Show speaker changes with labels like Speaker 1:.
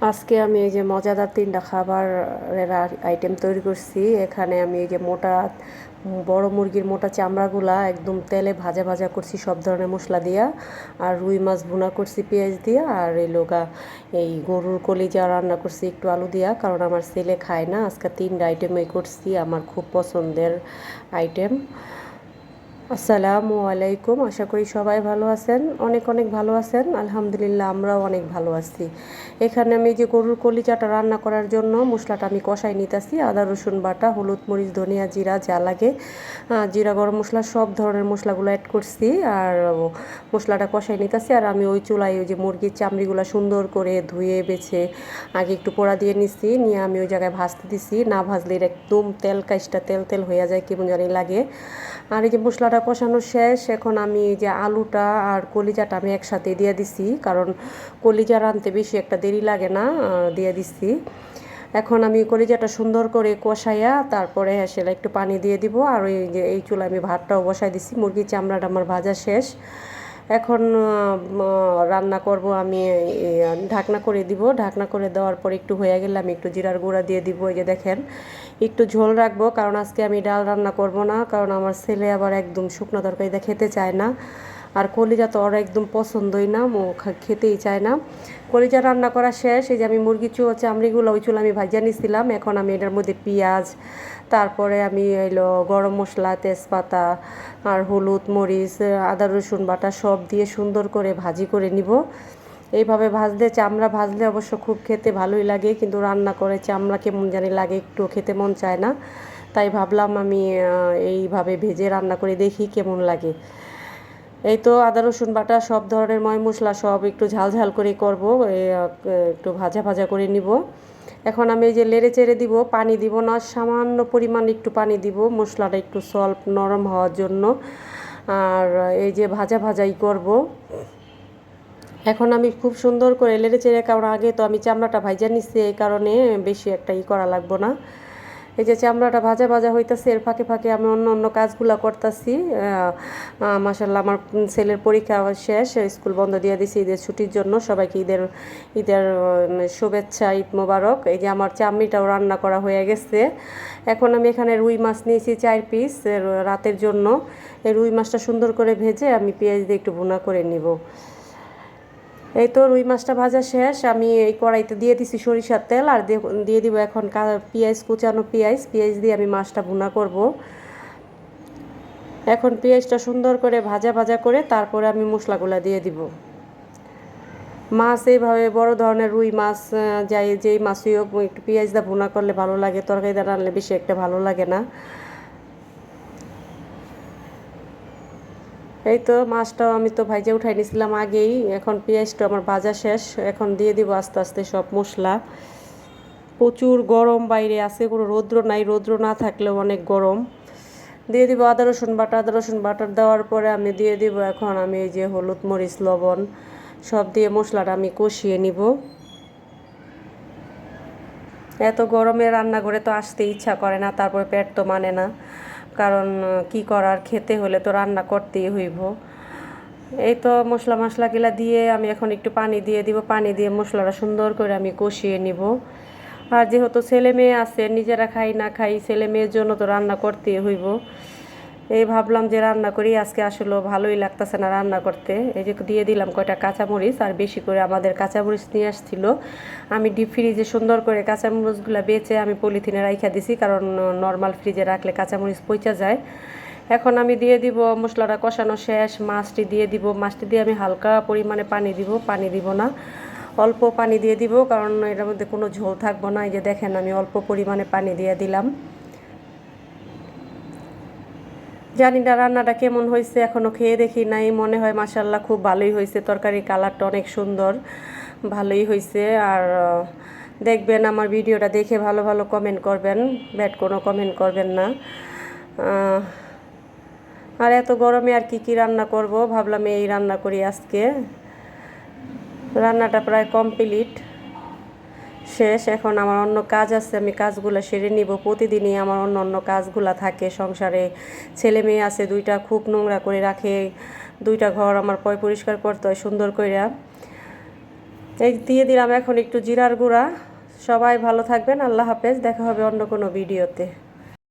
Speaker 1: আজকে আমি এই যে মজাদার ৩টা খাবারের আইটেম তৈরি করছি। এখানে আমি এই যে বড় মুরগির মোটা চামড়াগুলা একদম তেলে ভাজা ভাজা করছি সব ধরনের মশলা দিয়া। আর রুই মাছ ভুনা করছি পেঁয়াজ দিয়া। আর এই গরুর কলিজা রান্না করছি একটু আলু দিয়া, কারণ আমার ছেলে খায় না। আজকে 3টা আইটেমই করছি, আমার খুব পছন্দের আইটেম। আসসালামু আলাইকুম, আশা করি সবাই ভালো আছেন, অনেক অনেক ভালো আছেন। আলহামদুলিল্লাহ, আমরাও অনেক ভালো আছি। এখানে আমি যে গরুর কলিজাটা রান্না করার জন্য মশলাটা আমি কষাই নিতেছি। আদা রসুন বাটা, হলুদ মরিচ ধনিয়া জিরা যা লাগে, জিরা গরম মশলা সব ধরনের মশলাগুলো অ্যাড করছি। আর মশলাটা কষাই নিতেছি। আর আমি ওই চুলায় ওই যে মুরগির চামড়িগুলো সুন্দর করে ধুয়ে বেছে আগে একটু পোড়া দিয়ে নিচ্ছি, নিয়ে আমি ওই জায়গায় ভাজতে দিছি। না ভাজলে একদম তেল কাইসটা তেল তেল হয়ে যায়, কেমন জানি লাগে। আর এই যে মশলাটা কষানো শেষ, এখন আমি এই যে আলুটা আর কলিজাটা আমি একসাথে দিয়ে দিছি, কারণ কলিজা রাঁধতে বেশি একটা দেরি লাগে না, দিয়ে দিছি। এখন আমি কলিজাটা সুন্দর করে কষাইয়া তারপরে সেটা একটু পানি দিয়ে দিব। আর ওই যে এই চুলায় আমি ভাতটাও বসাই দিছি। মুরগির চামড়াটা আমার ভাজা শেষ। এখন রান্না করব আমি। ঢাকনা করে দিব। ঢাকনা করে দেওয়ার পর একটু হয়ে গেলে আমি একটু জিরার গুঁড়া দিয়ে দিব। এই যে দেখেন, একটু ঝোল রাখবো, কারণ আজকে আমি ডাল রান্না করব না, কারণ আমার ছেলে আবার একদম শুকনো তরকারিটা খেতে চায় না। আর কলিজা তো ওর একদম পছন্দই না, ও খেতেই চায় না। কলিজা রান্না করা শেষ। এই যে আমি মুরগি চামড়িগুলো ওই চুলা আমি ভাজা নিছিলাম। এখন আমি এটার মধ্যে পেঁয়াজ, তারপরে আমি গরম মশলা, তেজপাতা আর হলুদ মরিচ, আদা রসুন বাটা সব দিয়ে সুন্দর করে ভাজি করে নিব। এইভাবে চামড়া ভাজলে অবশ্য খুব খেতে ভালোই লাগে, কিন্তু রান্না করে চামড়া কেমন জানি লাগে, একটু খেতে মন চায় না। তাই ভাবলাম আমি এইভাবে ভেজে রান্না করে দেখি কেমন লাগে। এই তো আদা রসুন বাটা সব ধরনের ময় মশলা সব একটু ঝাল ঝাল করে করব, একটু ভাজা ভাজা করে নিব। এখন আমি এই যে লেড়ে চেড়ে দিব, পানি দিব না, সামান্য পরিমাণ একটু পানি দিব মশলাটা একটু সল্প নরম হওয়ার জন্য। আর এই যে ভাজা ভাজাই করব। এখন আমি খুব সুন্দর করে লেড়ে চেড়ে, কারণ আগে তো আমি চামড়াটা ভাজা নিচ্ছি, এই কারণে বেশি একটা করা লাগবো না। এই যে চামড়াটা ভাজা ভাজা হইতেছে, এর ফাঁকে ফাঁকে আমি অন্য অন্য কাজগুলো করতেছি। মাশাল্লাহ, আমার ছেলের পরীক্ষা শেষ, স্কুল বন্ধ দিয়ে দিছি ঈদের ছুটির জন্য। সবাইকে ঈদের ঈদের শুভেচ্ছা, ঈদ মোবারক। এই যে আমার চামড়িটাও রান্না করা হয়ে গেছে। এখন আমি এখানে রুই মাছ নিয়েছি 4 পিস রাতের জন্য। এই রুই মাছটা সুন্দর করে ভেজে আমি পেঁয়াজ দিয়ে একটু ভুনা করে নিব। এই তো রুই মাছটা ভাজা শেষ। আমি এই কড়াইতে দিয়ে দিছি সরিষার তেল, আর দিয়ে দিব এখন পেঁয়াজ, কুচানো পেঁয়াজ। পেঁয়াজ দিয়ে আমি মাছটা ভুনা করব। এখন পেঁয়াজটা সুন্দর করে ভাজা ভাজা করে তারপরে আমি মশলাগুলো দিয়ে দিব। মাছ এইভাবে বড় ধরনের রুই মাছ, যেই মাছই হোক, একটু পেঁয়াজ দিয়ে ভুনা করলে ভালো লাগে, তরকারি দিয়ে রান্নলে বেশি একটা ভালো লাগে না। এই তো মাছটাও আমি তো ভাইজে উঠাই নিয়েছিলাম আগেই। এখন পেঁয়াজটা আমার ভাজা শেষ। এখন দিয়ে দিব আস্তে আস্তে সব মশলা। প্রচুর গরম, বাইরে আছে, কোনো রৌদ্র নাই, রৌদ্র না থাকলেও অনেক গরম। দিয়ে দিব আদা রসুন বাটা। আদা রসুন বাটা দেওয়ার পরে আমি দিয়ে দিব এখন আমি এই যে হলুদ মরিচ লবণ সব দিয়ে মশলাটা আমি কষিয়ে নিব। এত গরমে রান্নাঘরে তো আসতে ইচ্ছা করে না, তারপরে পেট তো মানে না, কারণ কি করার, খেতে হলে তো রান্না করতেই হইব। এই তো মশলাগুলা দিয়ে আমি এখন একটু পানি দিয়ে দিব। পানি দিয়ে মশলাটা সুন্দর করে আমি কষিয়ে নিব। আর যেহেতু ছেলে মেয়ে আছে, নিজেরা খাই না খাই, ছেলে মেয়ের জন্য তো রান্না করতেই হইব। এই ভাবলাম যে রান্না করি আজকে, আসলে ভালোই লাগতেছে না রান্না করতে। এই যে দিয়ে দিলাম কয়টা কাঁচামরিচ, আর বেশি করে আমাদের কাঁচামরিচ নিয়ে আসছিল। আমি ডিপ ফ্রিজে সুন্দর করে কাঁচামরিচগুলো বেছে আমি পলিথিনে রাইখা দিছি, কারণ নর্মাল ফ্রিজে রাখলে কাঁচামরিচ পচা যায়। এখন আমি দিয়ে দিব, মশলাটা কষানো শেষ, মাছটি দিয়ে দিব। মাছটি দিয়ে আমি হালকা পরিমাণে পানি দিব, পানি দিব না, অল্প পানি দিয়ে দিব, কারণ এটার মধ্যে কোনো ঝোল থাকবো না। এই যে দেখেন, আমি অল্প পরিমাণে পানি দিয়ে দিলাম। জানি না রান্নাটা কেমন হয়েছে, এখনও খেয়ে দেখি নাই। মনে হয় মাশাল্লাহ খুব ভালোই হয়েছে, তরকারির কালারটা অনেক সুন্দর, ভালোই হয়েছে। আর দেখবেন আমার ভিডিওটা দেখে ভালো ভালো কমেন্ট করবেন, ব্যাড কোনো কমেন্ট করবেন না। আর এত গরমে আর কি কি রান্না করব, ভাবলাম এই রান্না করি আজকে। রান্নাটা প্রায় কমপ্লিট শেষ। এখন আমার অন্য কাজ আছে, আমি কাজগুলো সেরে নিব। প্রতিদিনই আমার অন্য অন্য কাজগুলো থাকে সংসারে। ছেলে মেয়ে আছে দুইটা, খুব নোংরা করে রাখে, দুইটা ঘর আমার পরিষ্কার করতে হয় সুন্দর কইরা। এই দিয়ে দিলাম এখন একটু জিরার গুঁড়া। সবাই ভালো থাকবেন, আল্লাহ হাফেজ, দেখা হবে অন্য কোনো ভিডিওতে।